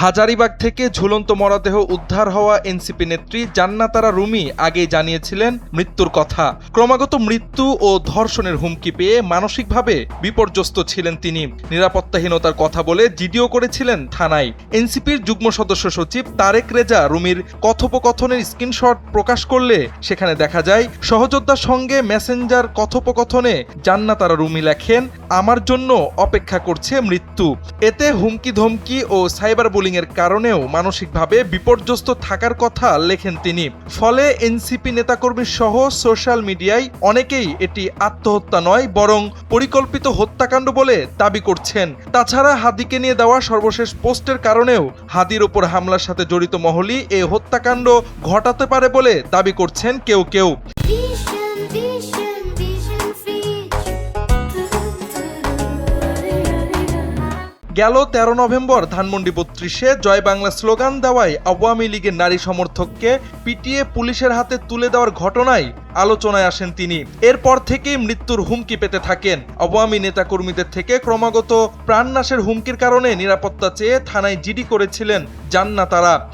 হাজারীবাগ থেকে ঝুলন্ত মরদেহ উদ্ধার হওয়া এনসিপি নেত্রী জান্নাত আরা রুমি আগেই জানিয়েছিলেন মৃত্যুর কথা। ক্রমাগত মৃত্যু ও ধর্ষণের হুমকি পেয়ে মানসিকভাবে বিপর্যস্ত ছিলেন তিনি। নিরাপত্তাহীনতার কথা বলে জিডিও করেছিলেন থানায়। এনসিপির যুগ্ম সদস্য সচিব তারেক রেজা রুমির কথোপকথনের স্ক্রিনশট প্রকাশ করলে সেখানে দেখা যায় সহযোদ্ধার সঙ্গে মেসেঞ্জার কথোপকথনে জান্নাত আরা রুমি লেখেন, আমার জন্য অপেক্ষা করছে মৃত্যু। এতে হুমকি ধমকি ও সাইবার বুলিং এর কারণেও মানসিকভাবে বিপর্যস্ত থাকার কথা লেখেন তিনি। ফলে এনসিপি নেতাকর্মী সহ সোশ্যাল মিডিয়ায় অনেকেই এটি আত্মহত্যা নয় বরং পরিকল্পিত হত্যাকাণ্ড বলে দাবি করছেন। তাছাড়া হাদিকে নিয়ে দেওয়া সর্বশেষ পোস্টের কারণেও হাদির ওপর হামলার সাথে জড়িত মহলই এই হত্যাকাণ্ড ঘটাতে পারে বলে দাবি করছেন কেউ কেউ। গেল ১৩ নভেম্বর ধানমন্ডি ৩২-এ জয় বাংলা স্লোগান দেওয়ায় আওয়ামী লীগের নারী সমর্থককে পিটিয়ে পুলিশের হাতে তুলে দেওয়ার ঘটনায় আলোচনায় আসেন তিনি। এরপর থেকেই মৃত্যুর হুমকি পেতে থাকেন। আওয়ামী নেতাকর্মীদের থেকে ক্রমাগত প্রাণনাশের হুমকির কারণে নিরাপত্তা চেয়ে থানায় জিডি করেছিলেন জান্নাত আরা।